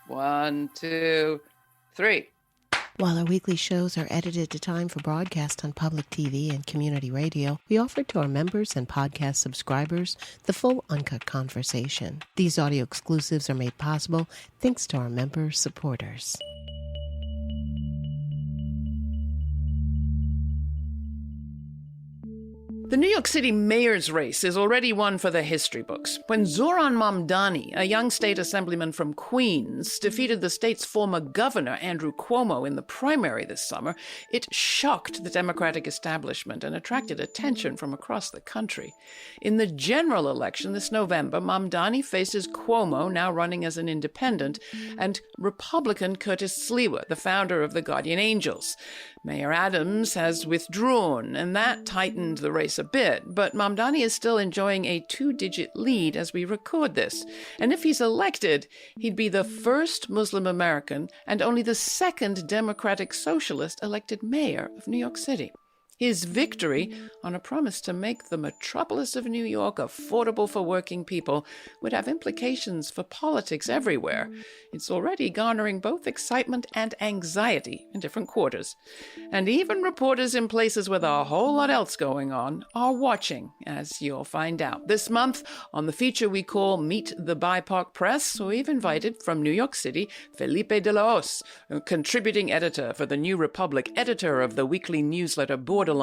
1, 2, 3. While our weekly shows are edited to time for broadcast on public TV and community radio, we offer to our members and podcast subscribers the full Uncut conversation. These audio exclusives are made possible thanks to our member supporters. The New York City mayor's race is already one for the history books. When Zohran Mamdani, a young state assemblyman from Queens, defeated the state's former governor, Andrew Cuomo, in the primary this summer, it shocked the Democratic establishment and attracted attention from across the country. In the general election this November, Mamdani faces Cuomo, now running as an independent, and Republican Curtis Sliwa, the founder of the Guardian Angels. Mayor Adams has withdrawn, and that tightened the race a bit, but Mamdani is still enjoying a 2-digit lead as we record this. And if he's elected, he'd be the first Muslim American and only the second Democratic Socialist elected mayor of New York City. His victory, on a promise to make the metropolis of New York affordable for working people, would have implications for politics everywhere. It's already garnering both excitement and anxiety in different quarters. And even reporters in places with a whole lot else going on are watching, as you'll find out. This month, on the feature we call Meet the BIPOC Press, we've invited from New York City Felipe De La Hoz, a contributing editor for the New Republic, editor of the weekly newsletter Borderlines,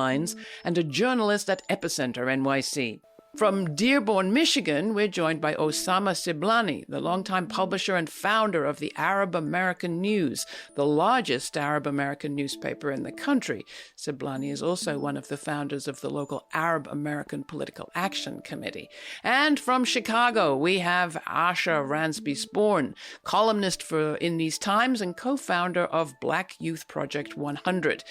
and a journalist at Epicenter NYC. From Dearborn, Michigan, we're joined by Osama Siblani, the longtime publisher and founder of the Arab American News, the largest Arab American newspaper in the country. Siblani is also one of the founders of the local Arab American Political Action Committee. And from Chicago, we have Asha Ransby-Sporn, columnist for In These Times and co-founder of Black Youth Project 100.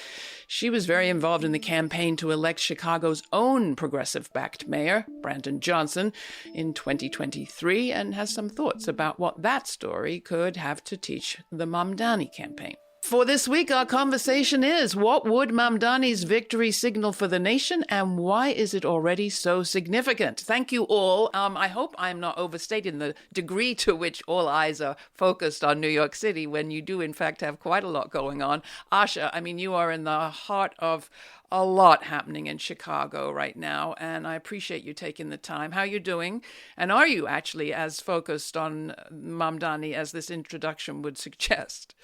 She was very involved in the campaign to elect Chicago's own progressive-backed mayor, Brandon Johnson, in 2023, and has some thoughts about what that story could have to teach the Mamdani campaign. For this week, our conversation is, what would Mamdani's victory signal for the nation, and why is it already so significant? Thank you all. I hope I'm not overstating the degree to which all eyes are focused on New York City when you do, in fact, have quite a lot going on. Asha, I mean, you are in the heart of a lot happening in Chicago right now, and I appreciate you taking the time. How are you doing? And are you actually as focused on Mamdani as this introduction would suggest?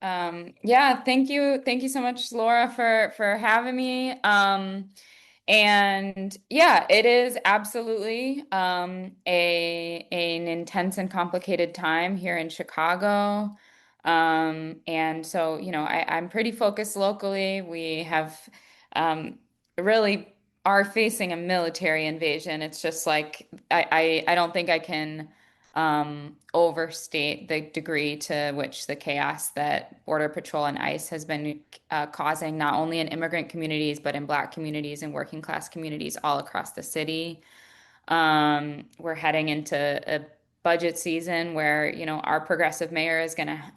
Yeah, thank you. Thank you so much, Laura, for having me. And yeah, it is absolutely an intense and complicated time here in Chicago. And so, I'm pretty focused locally. We have really are facing a military invasion. It's just like I don't think I can overstate the degree to which the chaos that Border Patrol and ICE has been causing, not only in immigrant communities, but in Black communities and working class communities all across the city. We're heading into a budget season where, our progressive mayor is gonna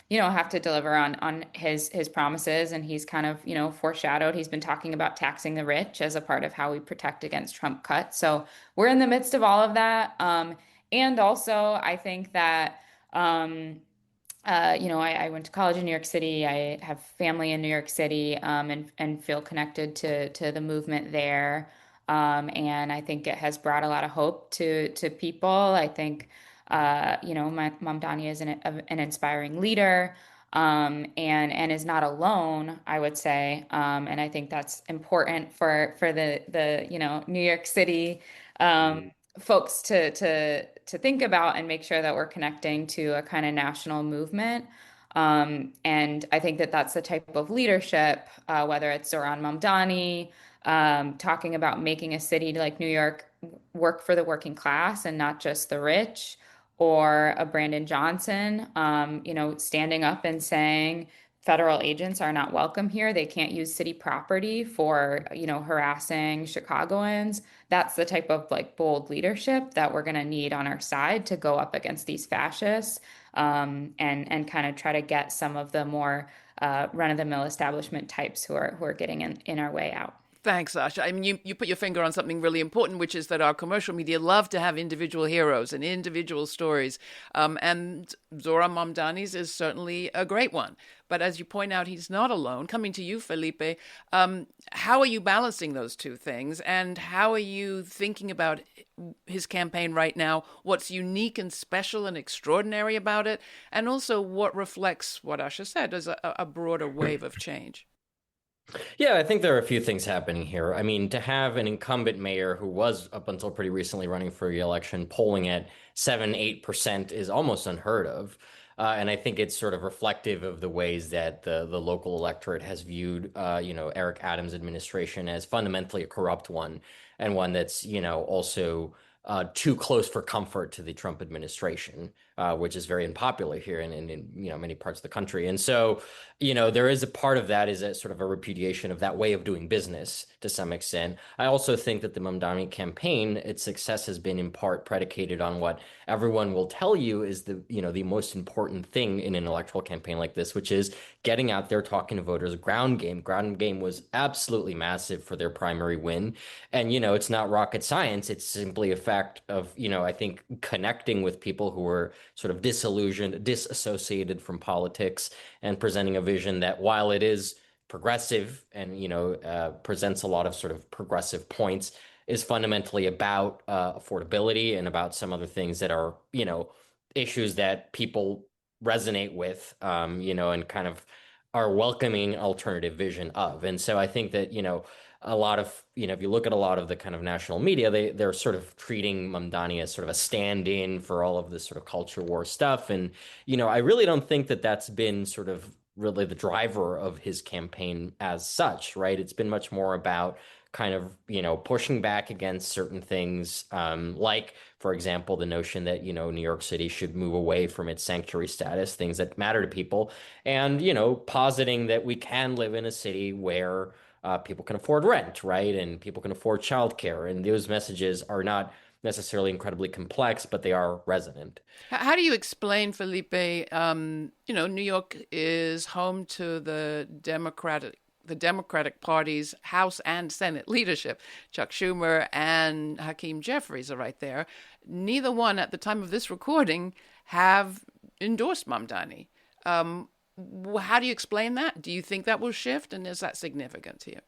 have to deliver on his promises, and he's kind of, foreshadowed. He's been talking about taxing the rich as a part of how we protect against Trump cuts. So we're in the midst of all of that. And also, I think that, I went to college in New York City. I have family in New York City, and feel connected to the movement there. And I think it has brought a lot of hope to people. I think Mamdani is an inspiring leader, and is not alone, I would say. And I think that's important for the New York City folks to think about and make sure that we're connecting to a kind of national movement. And I think that that's the type of leadership, whether it's Zohran Mamdani, talking about making a city like New York work for the working class and not just the rich, or a Brandon Johnson, standing up and saying federal agents are not welcome here. They can't use city property for, harassing Chicagoans. That's the type of bold leadership that we're going to need on our side to go up against these fascists, and kind of try to get some of the more run-of-the-mill establishment types who are getting in our way out. Thanks, Asha. I mean, you put your finger on something really important, which is that our commercial media love to have individual heroes and individual stories. And Zohran Mamdani's is certainly a great one. But as you point out, he's not alone. Coming to you, Felipe, how are you balancing those two things? And how are you thinking about his campaign right now? What's unique and special and extraordinary about it? And also what reflects what Asha said as a broader wave of change? Yeah, I think there are a few things happening here. I mean, to have an incumbent mayor who was up until pretty recently running for re-election polling at 7-8% is almost unheard of. And I think it's sort of reflective of the ways that the local electorate has viewed, Eric Adams' administration as fundamentally a corrupt one, and one that's, also too close for comfort to the Trump administration, which is very unpopular here in many parts of the country. And so, there is a part of that is a sort of a repudiation of that way of doing business to some extent. I also think that the Mamdani campaign, its success has been in part predicated on what everyone will tell you is the most important thing in an electoral campaign like this, which is getting out there, talking to voters. Ground game was absolutely massive for their primary win. And, it's not rocket science. It's simply a fact of, I think connecting with people who were sort of disillusioned, disassociated from politics, and presenting a vision that while it is progressive and, presents a lot of sort of progressive points, is fundamentally about affordability and about some other things that are, issues that people resonate with, and kind of are welcoming alternative vision of. And so I think that, a lot of, if you look at a lot of the kind of national media, they're sort of treating Mamdani as sort of a stand-in for all of this sort of culture war stuff. And, I really don't think that that's been sort of really the driver of his campaign as such, right? It's been much more about kind of, pushing back against certain things, like, for example, the notion that, New York City should move away from its sanctuary status, things that matter to people, and, positing that we can live in a city where people can afford rent, right? And people can afford childcare. And those messages are not necessarily incredibly complex, but they are resonant. How do you explain, Felipe? New York is home to the Democratic Party's House and Senate leadership. Chuck Schumer and Hakeem Jeffries are right there. Neither one, at the time of this recording, have endorsed Mamdani. How do you explain that? Do you think that will shift, and is that significant to you?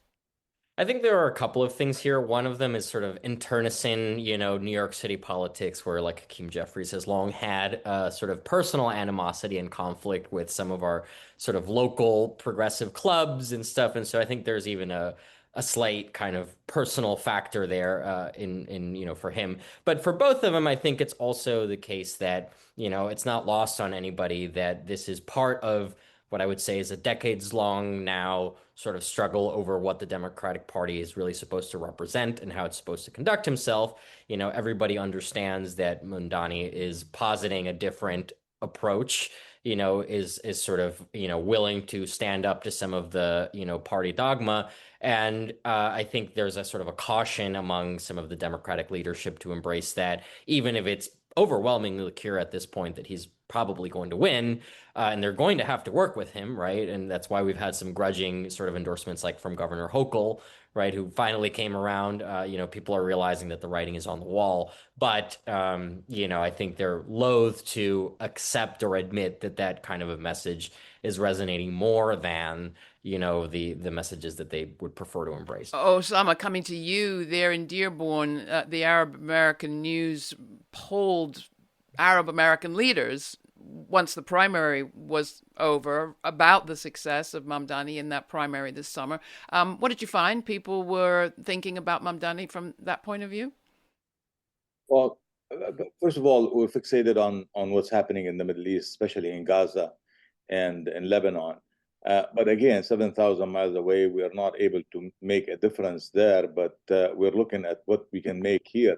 I think there are a couple of things here. One of them is sort of internecine, New York City politics, where like Hakeem Jeffries has long had sort of personal animosity and conflict with some of our sort of local progressive clubs and stuff. And so I think there's even a slight kind of personal factor there in for him. But for both of them, I think it's also the case that, it's not lost on anybody that this is part of what I would say is a decades-long now sort of struggle over what the Democratic Party is really supposed to represent and how it's supposed to conduct himself. Everybody understands that Mamdani is positing a different approach, is sort of, willing to stand up to some of the, party dogma. And I think there's a sort of a caution among some of the Democratic leadership to embrace that, even if it's overwhelmingly clear at this point that he's probably going to win, and they're going to have to work with him, right? And that's why we've had some grudging sort of endorsements, like from Governor Hochul, right, who finally came around. People are realizing that the writing is on the wall, but I think they're loath to accept or admit that that kind of a message is resonating more than the messages that they would prefer to embrace. Osama, coming to you there in Dearborn, the Arab American News polled Arab American leaders once the primary was over about the success of Mamdani in that primary this summer. What did you find people were thinking about Mamdani from that point of view? Well, first of all, we're fixated on what's happening in the Middle East, especially in Gaza and in Lebanon. But again, 7,000 miles away, we are not able to make a difference there, but we're looking at what we can make here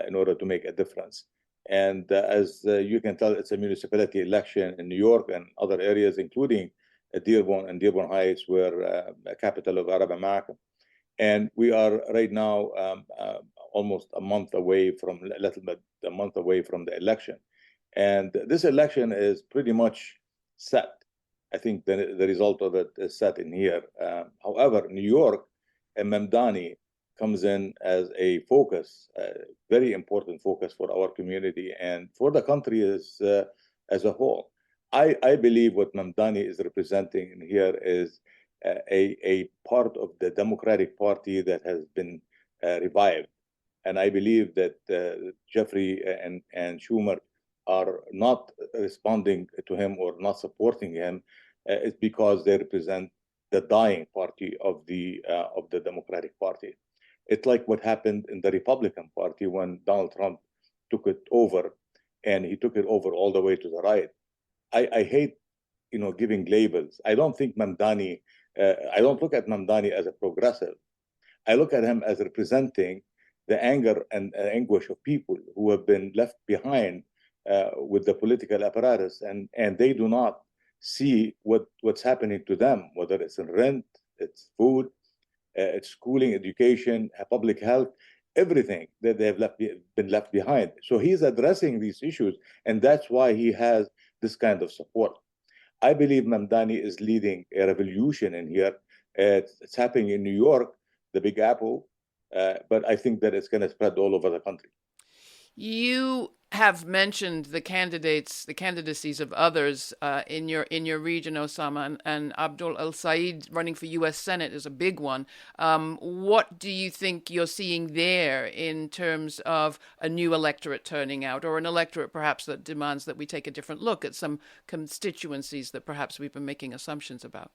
in order to make a difference. And as you can tell, it's a municipality election in New York and other areas, including Dearborn and Dearborn Heights, where a capital of Arab America. And we are right now almost a month away from the election. And this election is pretty much set. I think the result of it is set in here. However, New York and Mamdani comes in as a focus, very important focus for our community and for the country as a whole. I believe what Mamdani is representing here is a part of the Democratic Party that has been revived. And I believe that Jeffrey and Schumer are not responding to him or not supporting him. It's because they represent the dying party of the Democratic Party. It's like what happened in the Republican Party when Donald Trump took it over, and he took it over all the way to the right. I hate, giving labels. I don't think Mamdani. I don't look at Mamdani as a progressive. I look at him as representing the anger and anguish of people who have been left behind with the political apparatus, and they do not see what's happening to them, whether it's in rent, it's food, it's schooling, education, public health, everything that they have been left behind. So he's addressing these issues, and that's why he has this kind of support. I believe Mamdani is leading a revolution in here. It's happening in New York, the Big Apple, but I think that it's going to spread all over the country. You have mentioned the candidacies of others in your region, Osama, and Abdul El-Sayed running for U.S. Senate is a big one. What do you think you're seeing there in terms of a new electorate turning out, or an electorate perhaps that demands that we take a different look at some constituencies that perhaps we've been making assumptions about?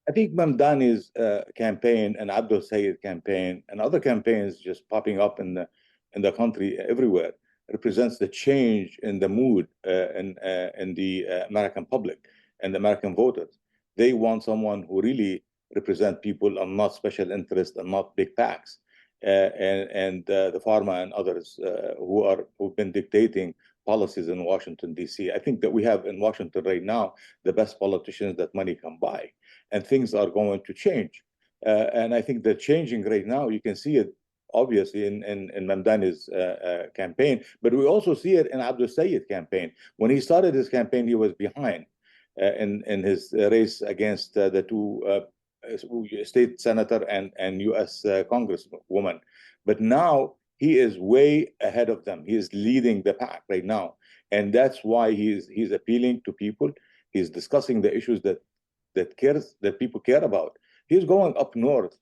I think Mamdani's campaign and Abdul Sayed campaign and other campaigns just popping up in the country everywhere represents the change in the mood in the American public and the American voters. They want someone who really represents people and not special interests and not big PACs. And the pharma and others who've been dictating policies in Washington, D.C. I think that we have in Washington right now the best politicians that money can buy, and things are going to change. And I think they're changing right now. You can see it obviously in Mamdani's campaign, but we also see it in Abdul Sayed campaign. When he started his campaign, he was behind in his race against the two state senator and U.S. congresswoman. But now he is way ahead of them. He is leading the pack right now, and that's why he's appealing to people. He's discussing the issues that people care about. He's going up north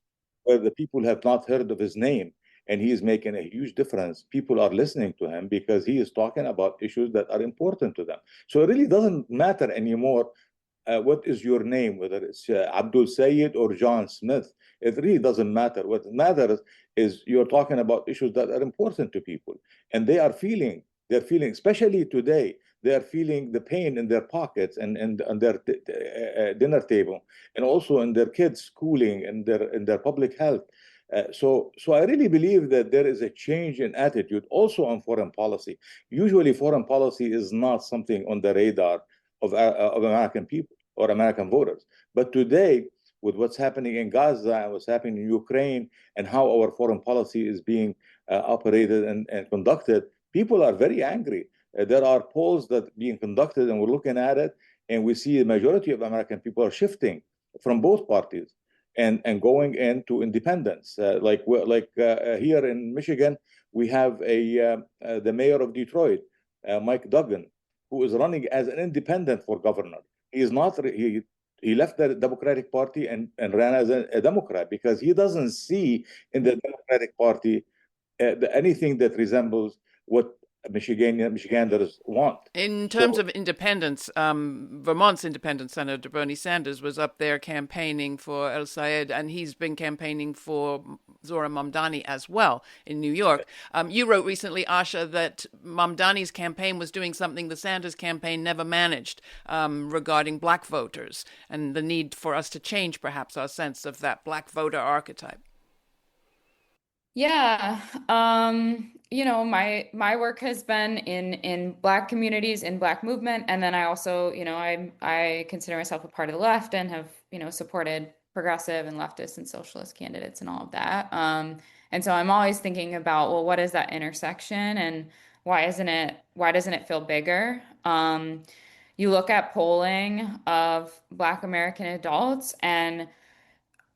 where the people have not heard of his name, and he is making a huge difference. People are listening to him because he is talking about issues that are important to them. So it really doesn't matter anymore what is your name, whether it's Abdul Sayed or John Smith. It really doesn't matter. What matters is you're talking about issues that are important to people, and they're feeling, especially today, they're feeling the pain in their pockets and on their dinner table, and also in their kids' schooling and in their public health. So I really believe that there is a change in attitude also on foreign policy. Usually, foreign policy is not something on the radar of American people or American voters. But today, with what's happening in Gaza and what's happening in Ukraine and how our foreign policy is being operated and conducted, people are very angry. There are polls that are being conducted, and we're looking at it, and we see the majority of American people are shifting from both parties and going into independence. Here in Michigan, we have the mayor of Detroit, Mike Duggan, who is running as an independent for governor. He is not. He left the Democratic Party and ran as a Democrat because he doesn't see in the Democratic Party anything that resembles what Michiganders want. In terms of independence, Vermont's independent Senator Bernie Sanders was up there campaigning for El Sayed, and he's been campaigning for Zohran Mamdani as well in New York. You wrote recently, Asha, that Mamdani's campaign was doing something the Sanders campaign never managed regarding black voters and the need for us to change perhaps our sense of that black voter archetype. Yeah, my work has been in Black communities, in Black movement, and then I also, I consider myself a part of the left and have, supported progressive and leftist and socialist candidates and all of that. And so I'm always thinking about, well, what is that intersection, and why doesn't it feel bigger? You look at polling of Black American adults, and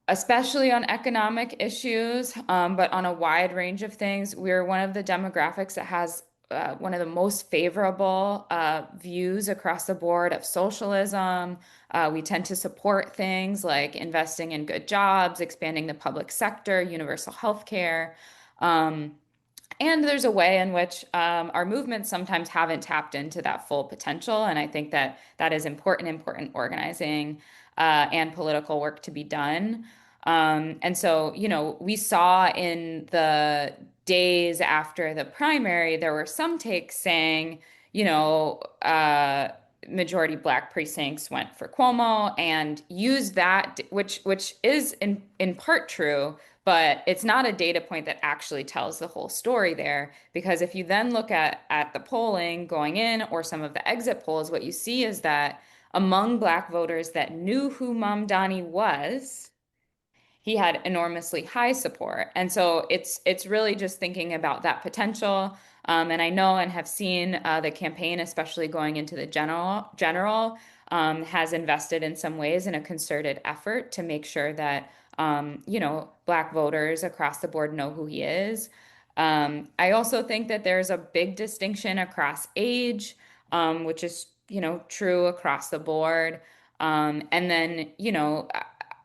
especially on economic issues, but on a wide range of things. We're one of the demographics that has one of the most favorable views across the board of socialism. We tend to support things like investing in good jobs, expanding the public sector, universal health care. And there's a way in which our movements sometimes haven't tapped into that full potential. And I think that that is important organizing and political work to be done. And so, we saw in the days after the primary, there were some takes saying, you know, uh, majority Black precincts went for Cuomo and used that, which is in part true, but it's not a data point that actually tells the whole story there. Because if you then look at the polling going in or some of the exit polls, what you see is that among Black voters that knew who Mamdani was, he had enormously high support. And so it's really just thinking about that potential. And I know and have seen the campaign, especially going into the general, has invested in some ways in a concerted effort to make sure that Black voters across the board know who he is. I also think that there's a big distinction across age, which is true across the board. And then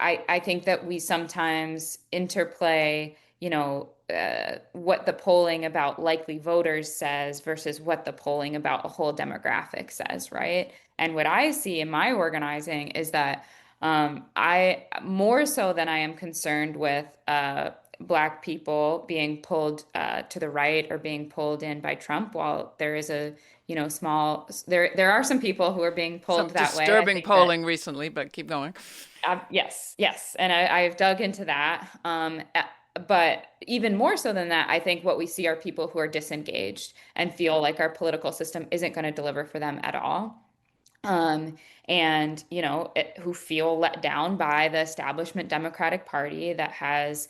I think that we sometimes interplay, what the polling about likely voters says versus what the polling about a whole demographic says, right? And what I see in my organizing is that I more so than I am concerned with Black people being pulled to the right or being pulled in by Trump, while there is a small there are some people who are being pulled Some that way. disturbing polling recently, but keep going. Yes, and I've dug into that. But even more so than that, I think what we see are people who are disengaged and feel like our political system isn't going to deliver for them at all. And who feel let down by the establishment Democratic Party that has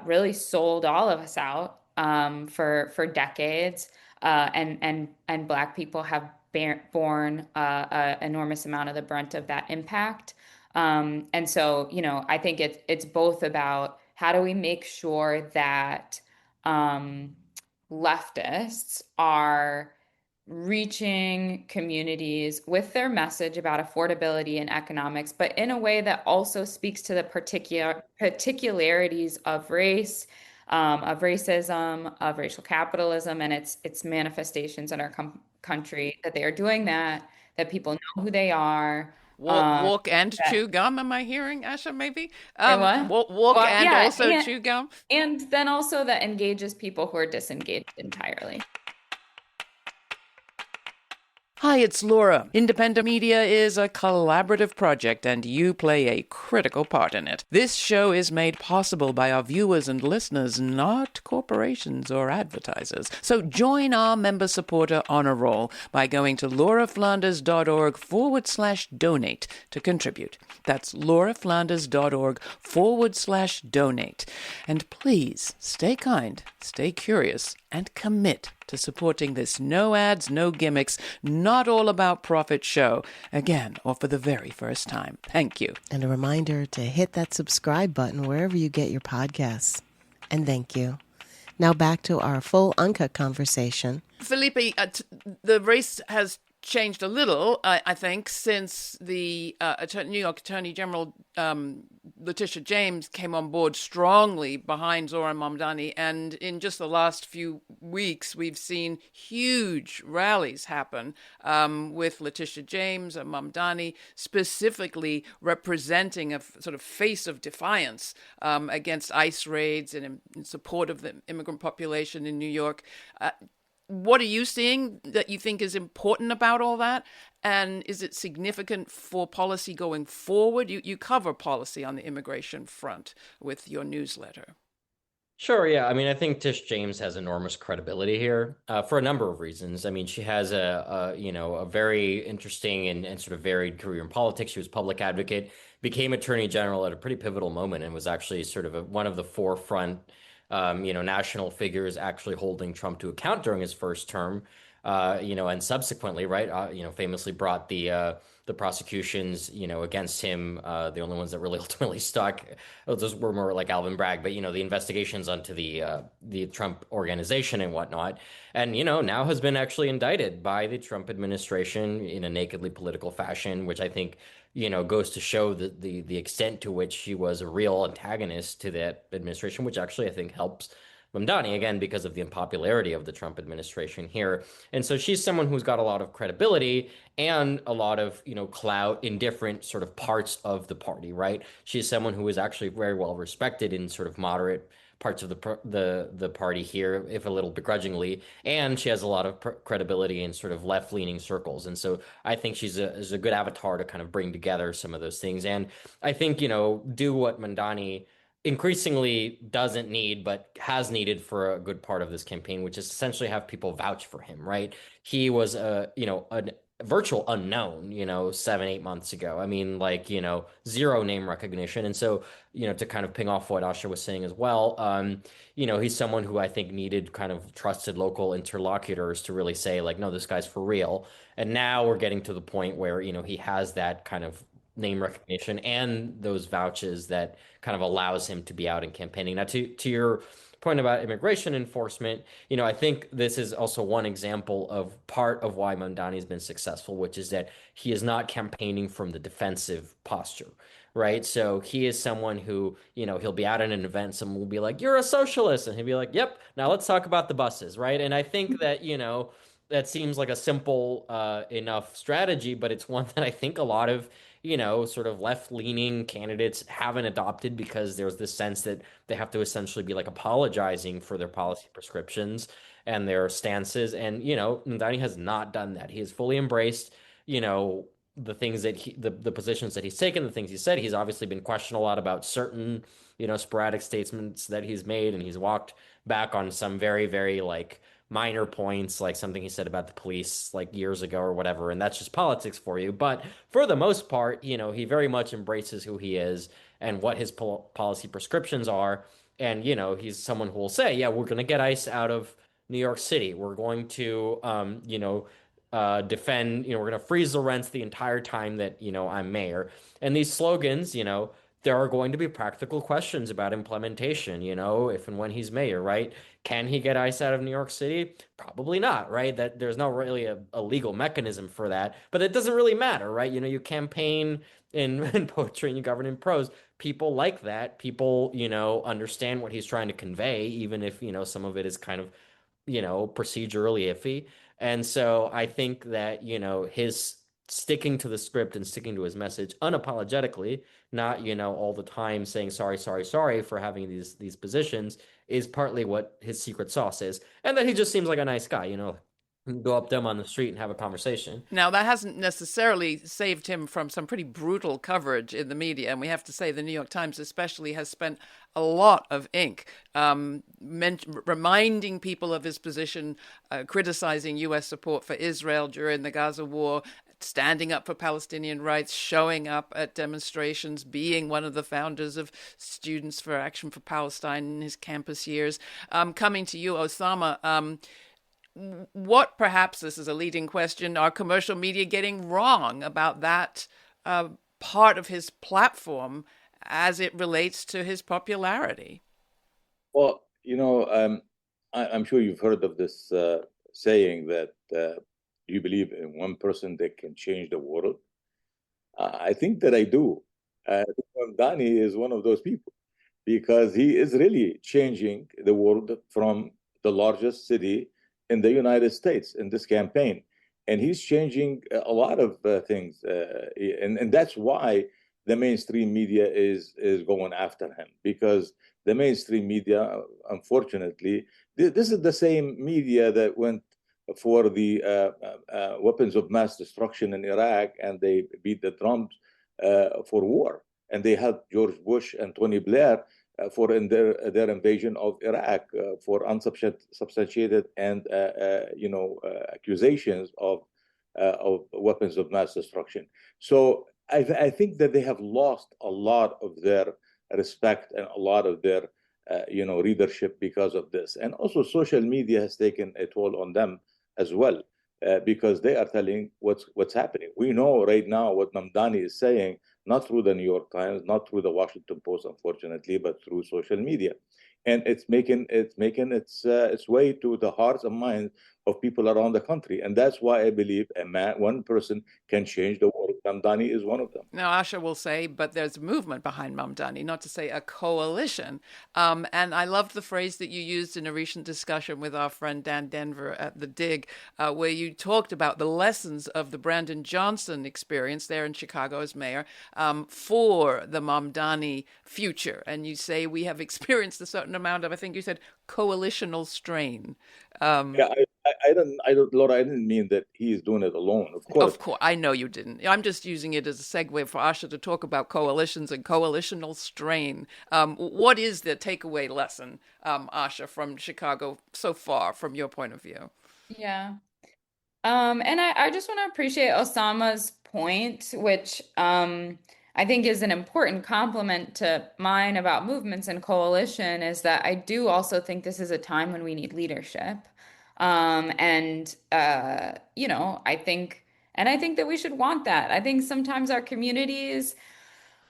really sold all of us out for decades, and Black people have borne an enormous amount of the brunt of that impact. And so, I think it's both about how do we make sure that leftists are reaching communities with their message about affordability and economics, but in a way that also speaks to the particularities of race, of racism, of racial capitalism, and its manifestations in our country. That they are doing that people know who they are. Walk and That, chew gum. Am I hearing, Asha? Maybe what? walk Well, and yeah, also chew gum. and then also that engages people who are disengaged entirely. Hi, it's Laura. Independent media is a collaborative project, and you play a critical part in it. This show is made possible by our viewers and listeners, not corporations or advertisers. So join our member supporter honor roll by going to lauraflanders.org/donate to contribute. That's lauraflanders.org/donate. And please stay kind, stay curious, and commit to supporting this no ads, no gimmicks, not all about profit show, again, or for the very first time. Thank you. And a reminder to hit that subscribe button wherever you get your podcasts. And thank you. Now back to our full Uncut conversation. Felipe, the race has changed a little, I think, since the New York Attorney General Letitia James came on board strongly behind Zohran Mamdani. And in just the last few weeks, we've seen huge rallies happen with Letitia James and Mamdani specifically representing a sort of face of defiance against ICE raids and in support of the immigrant population in New York. What are you seeing that you think is important about all that? And is it significant for policy going forward? You cover policy on the immigration front with your newsletter. Sure, yeah. I mean, I think Tish James has enormous credibility here for a number of reasons. I mean, she has a very interesting and sort of varied career in politics. She was public advocate, became attorney general at a pretty pivotal moment, and was actually sort of one of the forefront national figures actually holding Trump to account during his first term. and subsequently, right, famously brought the prosecutions, against him. The only ones that really ultimately stuck, those were more like Alvin Bragg, but the investigations onto the Trump organization and whatnot, and now has been actually indicted by the Trump administration in a nakedly political fashion, which I think goes to show the extent to which he was a real antagonist to that administration, which actually I think helps Mamdani, again, because of the unpopularity of the Trump administration here. And so she's someone who's got a lot of credibility and a lot of, clout in different sort of parts of the party, right? She's someone who is actually very well respected in sort of moderate parts of the party here, if a little begrudgingly, and she has a lot of credibility in sort of left-leaning circles. And so I think she's a good avatar to kind of bring together some of those things. And I think, do what Mamdani increasingly doesn't need, but has needed for a good part of this campaign, which is essentially have people vouch for him, right? He was a virtual unknown, 7-8 months ago. I mean, like, zero name recognition. And so, to kind of ping off what Asha was saying as well, he's someone who I think needed kind of trusted local interlocutors to really say, like, no, this guy's for real. And now we're getting to the point where, he has that kind of name recognition and those vouches that kind of allows him to be out and campaigning. Now, to your point about immigration enforcement, I think this is also one example of part of why Mamdani has been successful, which is that he is not campaigning from the defensive posture, right? So he is someone who, he'll be out at an event, someone will be like, "You're a socialist," and he'll be like, "Yep, now let's talk about the buses," right? And I think that, that seems like a simple enough strategy, but it's one that I think a lot of sort of left-leaning candidates haven't adopted because there's this sense that they have to essentially be like apologizing for their policy prescriptions and their stances. And, Mamdani has not done that. He has fully embraced, the things that the positions that he's taken, the things he said. He's obviously been questioned a lot about certain, sporadic statements that he's made, and he's walked back on some very, very like minor points, like something he said about the police like years ago or whatever, and that's just politics for you. But for the most part, he very much embraces who he is and what his policy prescriptions are. And, he's someone who will say, yeah, we're going to get ICE out of New York City. We're going to, defend, we're going to freeze the rents the entire time that, I'm mayor. And these slogans, there are going to be practical questions about implementation, if and when he's mayor, right? Can he get ICE out of New York City? Probably not, right? That there's not really a legal mechanism for that, but it doesn't really matter, right? You campaign in poetry and you govern in prose. People like that. People, understand what he's trying to convey, even if, some of it is kind of, procedurally iffy. And so I think that, his sticking to the script and sticking to his message unapologetically, not, all the time saying sorry for having these positions, is partly what his secret sauce is. And that he just seems like a nice guy, go up to him on the street and have a conversation. Now, that hasn't necessarily saved him from some pretty brutal coverage in the media. And we have to say the New York Times especially has spent a lot of ink reminding people of his position, criticizing U.S. support for Israel during the Gaza war, standing up for Palestinian rights, showing up at demonstrations, being one of the founders of Students for Action for Palestine in his campus years. Coming to you, Osama, what, perhaps this is a leading question, are commercial media getting wrong about that part of his platform as it relates to his popularity? Well, I'm sure you've heard of this saying that you believe in one person that can change the world. I think that I do. Mamdani is one of those people because he is really changing the world from the largest city in the United States in this campaign. And he's changing a lot of things. And that's why the mainstream media is going after him, because the mainstream media, unfortunately, this is the same media that went for the weapons of mass destruction in Iraq, and they beat the drums for war. And they had George Bush and Tony Blair for their invasion of Iraq for unsubstantiated and accusations of weapons of mass destruction. So I think that they have lost a lot of their respect and a lot of their readership because of this. And also social media has taken a toll on them as well. because they are telling what's happening. We know right now what Mamdani is saying, not through the New York Times, not through the Washington Post, unfortunately, but through social media, and it's making its way to the hearts and minds of people around the country, and that's why I believe one person can change the world. Mamdani is one of them. Now, Asha will say, but there's a movement behind Mamdani, not to say a coalition. And I loved the phrase that you used in a recent discussion with our friend Dan Denver at The Dig, where you talked about the lessons of the Brandon Johnson experience there in Chicago as mayor for the Mamdani future. And you say we have experienced a certain amount of, I think you said, coalitional strain. Yeah, Laura, I didn't mean that he is doing it alone. Of course, I know you didn't. I'm just using it as a segue for Asha to talk about coalitions and coalitional strain. What is the takeaway lesson, Asha, from Chicago so far, from your point of view? Yeah. And I just want to appreciate Osama's point, which I think is an important complement to mine about movements and coalition, is that I do also think this is a time when we need leadership. And I think that we should want that. I think sometimes our communities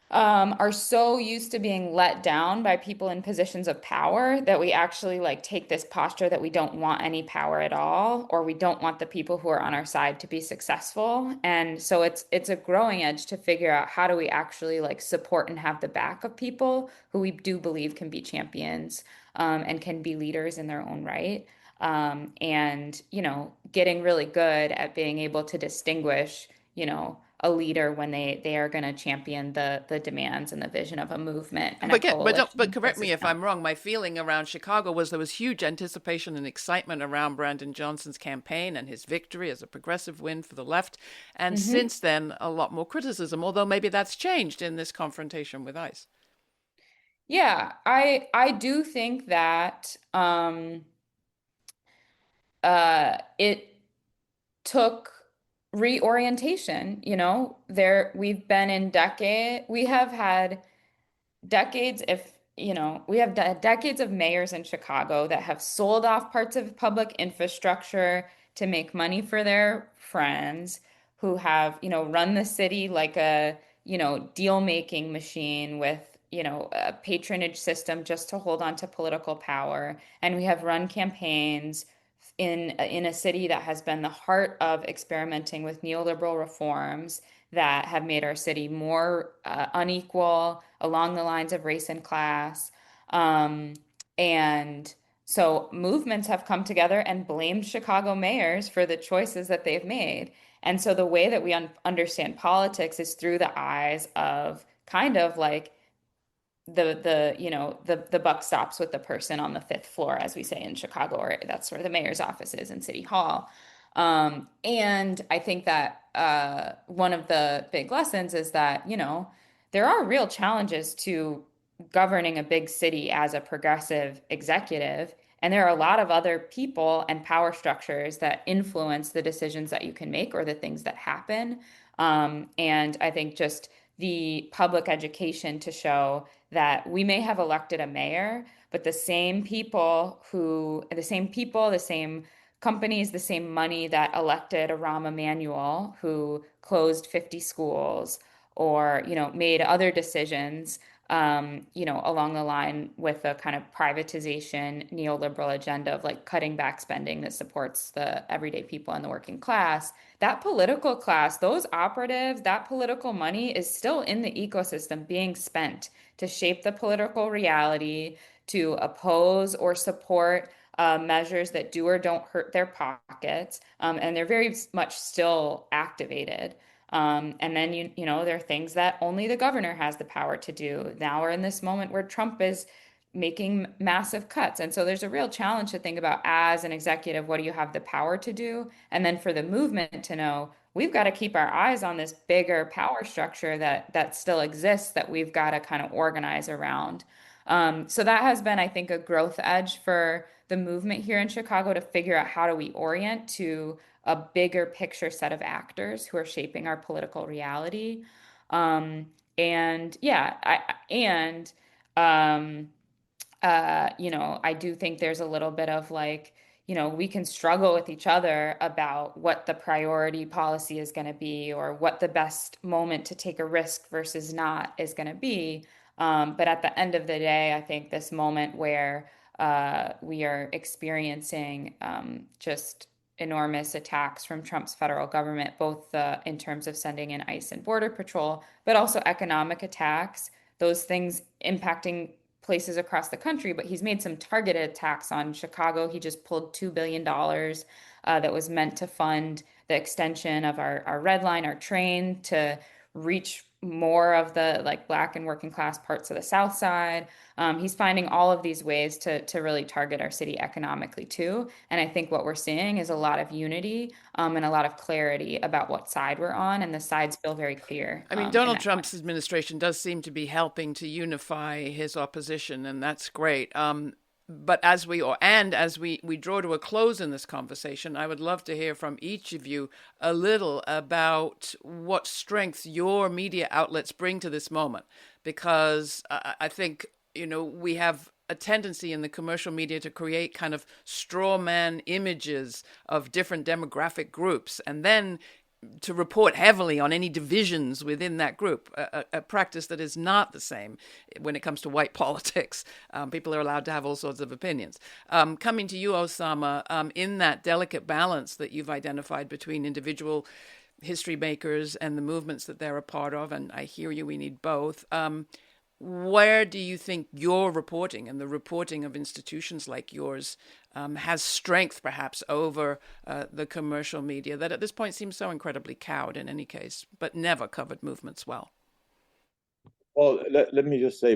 are so used to being let down by people in positions of power that we actually like take this posture that we don't want any power at all, or we don't want the people who are on our side to be successful. And so it's a growing edge to figure out how do we actually like support and have the back of people who we do believe can be champions, and can be leaders in their own right. And getting really good at being able to distinguish, a leader when they are going to champion the demands and the vision of a movement and but correct me if I'm wrong. My feeling around Chicago was there was huge anticipation and excitement around Brandon Johnson's campaign and his victory as a progressive win for the left. And since then, a lot more criticism, although maybe that's changed in this confrontation with ICE. Yeah, I do think that it took reorientation. We have had decades, if we have decades of mayors in Chicago that have sold off parts of public infrastructure to make money for their friends, who have run the city like a deal making machine with a patronage system just to hold on to political power. And we have run campaigns in a city that has been the heart of experimenting with neoliberal reforms that have made our city more unequal along the lines of race and class. And so movements have come together and blamed Chicago mayors for the choices that they've made. And so the way that we understand politics is through the eyes of kind of like the buck stops with the person on the fifth floor, as we say in Chicago, or that's where the mayor's office is in City Hall. And I think that one of the big lessons is that, there are real challenges to governing a big city as a progressive executive. And there are a lot of other people and power structures that influence the decisions that you can make or the things that happen. And I think just the public education to show that we may have elected a mayor, but the same companies, the same money that elected Rahm Emanuel, who closed 50 schools or, made other decisions, along the line with a kind of privatization neoliberal agenda of like cutting back spending that supports the everyday people and the working class. That political class, those operatives, that political money is still in the ecosystem being spent to shape the political reality, to oppose or support measures that do or don't hurt their pockets. And they're very much still activated. And then, there are things that only the governor has the power to do. Now we're in this moment where Trump is making massive cuts. And so there's a real challenge to think about as an executive, what do you have the power to do? And then for the movement to know, we've got to keep our eyes on this bigger power structure that still exists that we've got to kind of organize around. So that has been, I think, a growth edge for the movement here in Chicago to figure out how do we orient to a bigger picture set of actors who are shaping our political reality. And yeah, I do think there's a little bit of like, we can struggle with each other about what the priority policy is going to be or what the best moment to take a risk versus not is going to be. But at the end of the day, I think this moment where we are experiencing just enormous attacks from Trump's federal government, both in terms of sending in ICE and Border Patrol, but also economic attacks, those things impacting places across the country. But he's made some targeted attacks on Chicago. He just pulled $2 billion that was meant to fund the extension of our red line, our train, to reach more of the Black and working class parts of the South Side. He's finding all of these ways to really target our city economically too. And I think what we're seeing is a lot of unity and a lot of clarity about what side we're on, and the sides feel very clear. I mean, Donald Trump's administration does seem to be helping to unify his opposition, and that's great. But as we draw to a close in this conversation, I would love to hear from each of you a little about what strength your media outlets bring to this moment, because I think, we have a tendency in the commercial media to create kind of straw man images of different demographic groups and then to report heavily on any divisions within that group, a practice that is not the same when it comes to white politics. People are allowed to have all sorts of opinions. Coming to you, Osama, in that delicate balance that you've identified between individual history makers and the movements that they're a part of, and I hear you, we need both. Where do you think your reporting and the reporting of institutions like yours has strength, perhaps, over the commercial media that at this point seems so incredibly cowed in any case, but never covered movements well? Well, let me just say,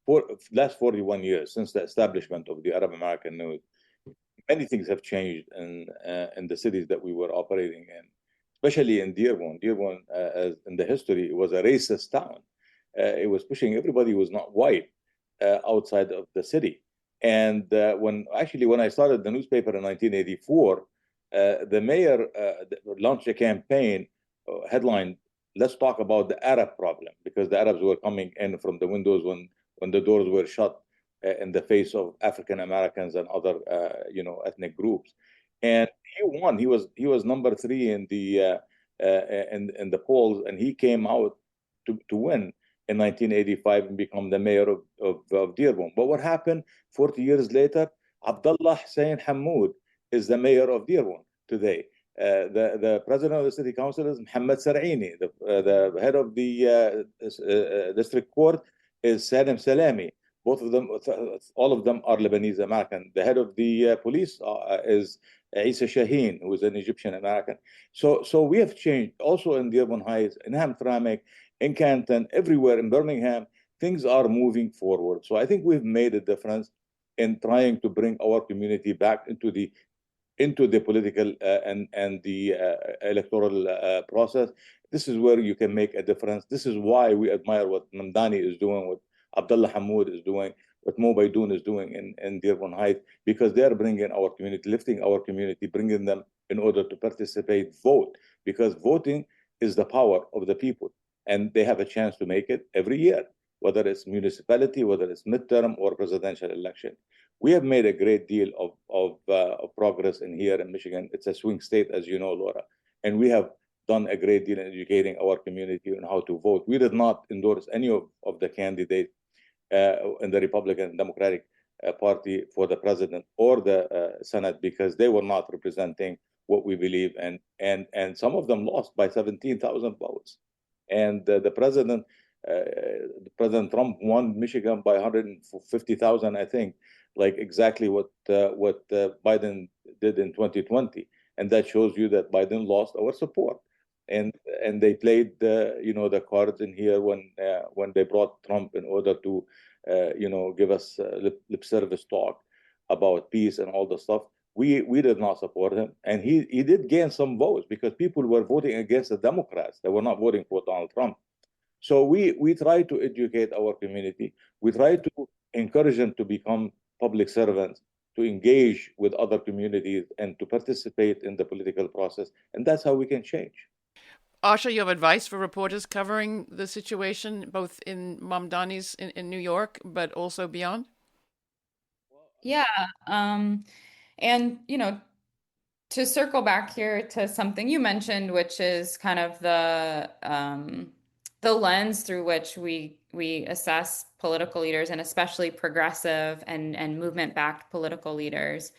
for last 41 years, since the establishment of the Arab American News, many things have changed in the cities that we were operating in, especially in Dearborn. Dearborn, as in the history, it was a racist town. It was pushing everybody who was not white outside of the city. And when I started the newspaper in 1984, the mayor launched a campaign headline, "Let's talk about the Arab problem," because the Arabs were coming in from the windows when the doors were shut in the face of African Americans and other ethnic groups. And he won. He was number 3 in the polls, and he came out to win in 1985 and become the mayor of Dearborn. But what happened 40 years later? Abdullah Hussein Hammoud is the mayor of Dearborn today. The president of the city council is Mohammed Sar'ini. The head of the district court is Salim Salami. Both of them, all of them are Lebanese American. The head of the police is Isa Shaheen, who is an Egyptian American. So we have changed also in Dearborn Heights, in Hamtramck, in Canton, everywhere in Birmingham. Things are moving forward. So I think we've made a difference in trying to bring our community back into the political and the electoral process. This is where you can make a difference. This is why we admire what Mamdani is doing, what Abdullah Hammoud is doing, what Mo Baidoun is doing in Dearborn Heights, because they're bringing our community, lifting our community, bringing them in order to participate, vote, because voting is the power of the people, and they have a chance to make it every year, whether it's municipality, whether it's midterm or presidential election. We have made a great deal of progress in here in Michigan. It's a swing state, as you know, Laura, and we have done a great deal in educating our community on how to vote. We did not endorse any of the candidates in the Republican and Democratic Party for the president or the Senate because they were not representing what we believe, and some of them lost by 17,000 votes. And President Trump won Michigan by 150,000, I think, like exactly what Biden did in 2020, and that shows you that Biden lost our support. And they played the cards in here when they brought Trump in order to give us lip service talk about peace and all the stuff. We did not support him, and he did gain some votes because people were voting against the Democrats. They were not voting for Donald Trump. So we try to educate our community. We try to encourage them to become public servants, to engage with other communities, and to participate in the political process. And that's how we can change. Asha, you have advice for reporters covering the situation, both in Mamdani's in New York, but also beyond? Yeah. And, to circle back here to something you mentioned, which is kind of the lens through which we assess political leaders, and especially progressive and movement-backed political leaders.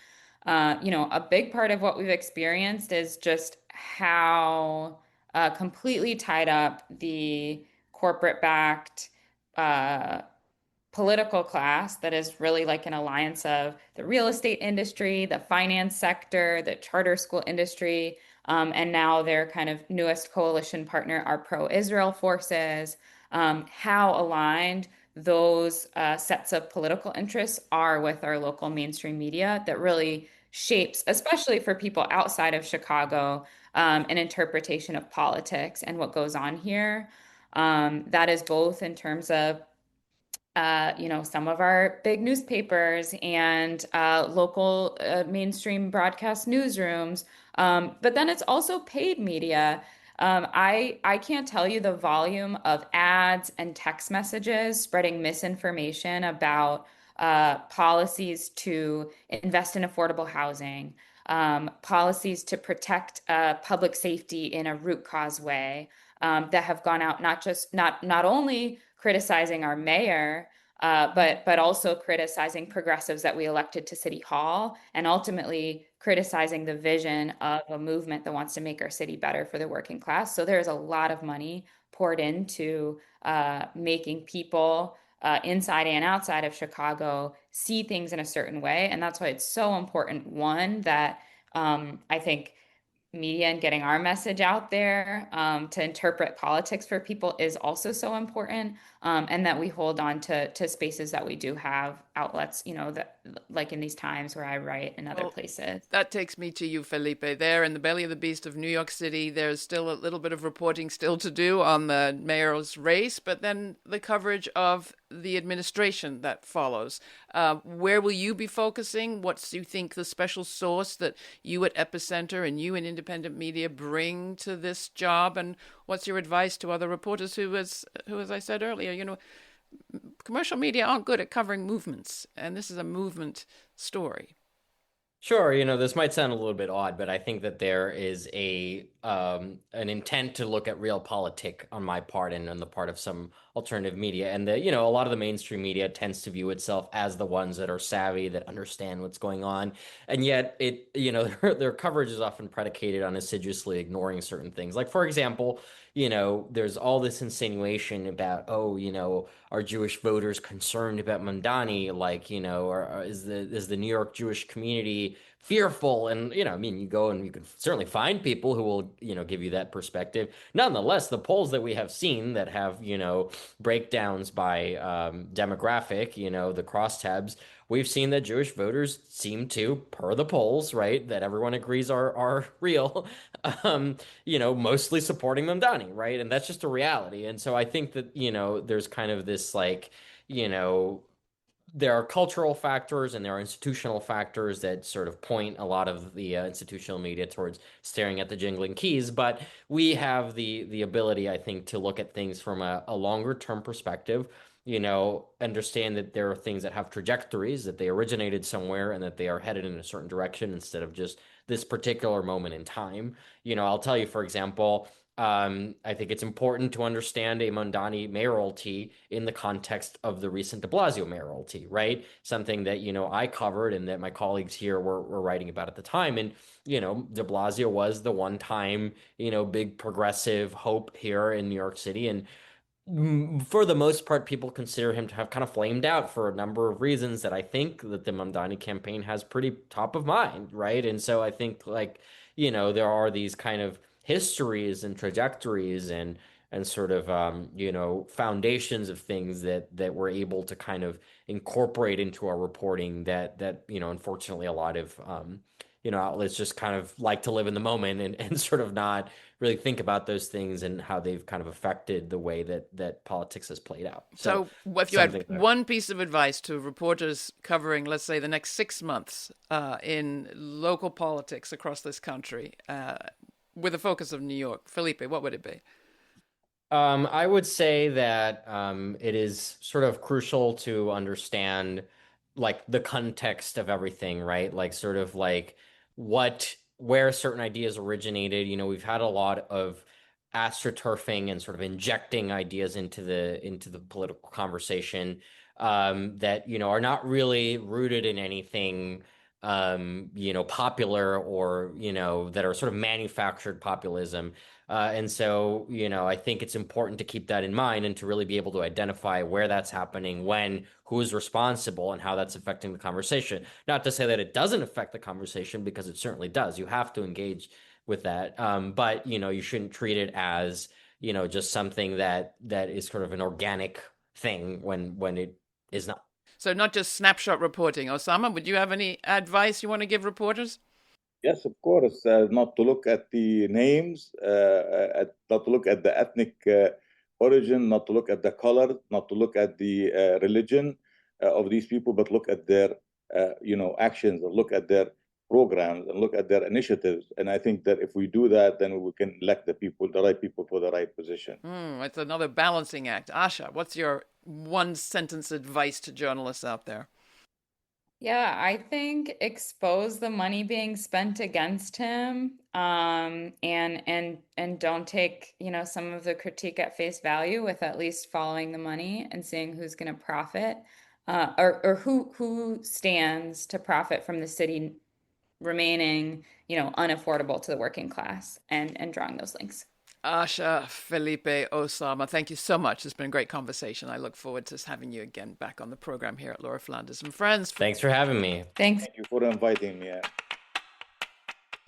A big part of what we've experienced is just how completely tied up the corporate-backed political class that is really like an alliance of the real estate industry, the finance sector, the charter school industry, and now their kind of newest coalition partner, our pro-Israel forces, how aligned those sets of political interests are with our local mainstream media that really shapes, especially for people outside of Chicago, an interpretation of politics and what goes on here. That is both in terms of some of our big newspapers and local mainstream broadcast newsrooms. But then it's also paid media. I can't tell you the volume of ads and text messages spreading misinformation about policies to invest in affordable housing, policies to protect public safety in a root cause way, that have gone out not only criticizing our mayor, but also criticizing progressives that we elected to City Hall, and ultimately criticizing the vision of a movement that wants to make our city better for the working class. So there's a lot of money poured into making people inside and outside of Chicago see things in a certain way. And that's why it's so important, one, that I think media and getting our message out there to interpret politics for people is also so important, and that we hold on to spaces that we do have outlets, that like in these times where I write and other places. That takes me to you, Felipe. There in the belly of the beast of New York City, there's still a little bit of reporting still to do on the mayor's race, but then the coverage of the administration that follows. Where will you be focusing? What's, you think, the special sauce that you at Epicenter and you in independent media bring to this job? And what's your advice to other reporters who, as I said earlier, commercial media aren't good at covering movements, and this is a movement story. Sure, this might sound a little bit odd, but I think that there is an intent to look at realpolitik on my part and on the part of some alternative media. And a lot of the mainstream media tends to view itself as the ones that are savvy, that understand what's going on. And yet their coverage is often predicated on assiduously ignoring certain things. Like, for example, there's all this insinuation about, are Jewish voters concerned about Mamdani? Like, or is the New York Jewish community fearful? And, you go and you can certainly find people who will, give you that perspective. Nonetheless, the polls that we have seen that have, breakdowns by demographic, the crosstabs, we've seen that Jewish voters seem to, per the polls, right, that everyone agrees are real, mostly supporting Mamdani, right? And that's just a reality. And so I think that, there's kind of this like, there are cultural factors and there are institutional factors that sort of point a lot of the institutional media towards staring at the jingling keys. But we have the ability, I think, to look at things from a longer term perspective, understand that there are things that have trajectories, that they originated somewhere and that they are headed in a certain direction instead of just this particular moment in time. I'll tell you, for example, I think it's important to understand a Mamdani mayoralty in the context of the recent de Blasio mayoralty, right? Something that, I covered and that my colleagues here were writing about at the time. And, de Blasio was the one time, big progressive hope here in New York City. And for the most part, people consider him to have kind of flamed out for a number of reasons that I think that the Mamdani campaign has pretty top of mind, right? And so I think there are these kind of histories and trajectories and sort of foundations of things that we're able to kind of incorporate into our reporting that unfortunately a lot of outlets just kind of like to live in the moment and sort of not really think about those things and how they've kind of affected the way that politics has played out. So if you had one piece of advice to reporters covering, let's say, the next 6 months in local politics across this country, with a focus of New York, Felipe, what would it be? I would say that it is sort of crucial to understand like the context of everything, right? Like sort of like where certain ideas originated. We've had a lot of astroturfing and sort of injecting ideas into the political conversation that are not really rooted in anything popular or that are sort of manufactured populism. And so, I think it's important to keep that in mind and to really be able to identify where that's happening, when, who's responsible, and how that's affecting the conversation. Not to say that it doesn't affect the conversation, because it certainly does. You have to engage with that. But, you shouldn't treat it as, just something that is sort of an organic thing when it is not. So not just snapshot reporting. Osama, would you have any advice you want to give reporters? Yes, of course. Not to look at the names, not to look at the ethnic origin, not to look at the color, not to look at the religion of these people, but look at their, actions, and look at their programs, and look at their initiatives. And I think that if we do that, then we can elect the right people for the right position. It's another balancing act. Asha, what's your one sentence advice to journalists out there? Yeah, I think expose the money being spent against him, and don't take, some of the critique at face value, with at least following the money and seeing who's going to profit, or who stands to profit from the city remaining, unaffordable to the working class, and drawing those links. Asha, Felipe, Osama, thank you so much. It's been a great conversation. I look forward to having you again back on the program here at Laura Flanders and Friends. Thanks for having me. Thanks. Thank you for inviting me.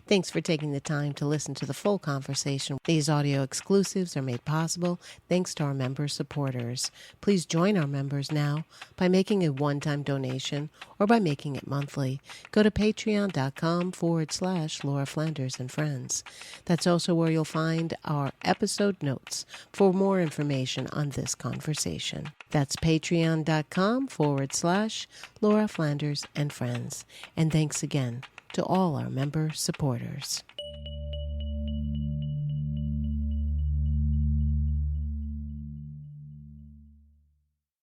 Thanks for taking the time to listen to the full conversation. These audio exclusives are made possible thanks to our member supporters. Please join our members now by making a one-time donation or by making it monthly. Go to patreon.com/Laura Flanders and Friends. That's also where you'll find our episode notes for more information on this conversation. That's patreon.com/Laura Flanders and Friends. And thanks again to all our member supporters.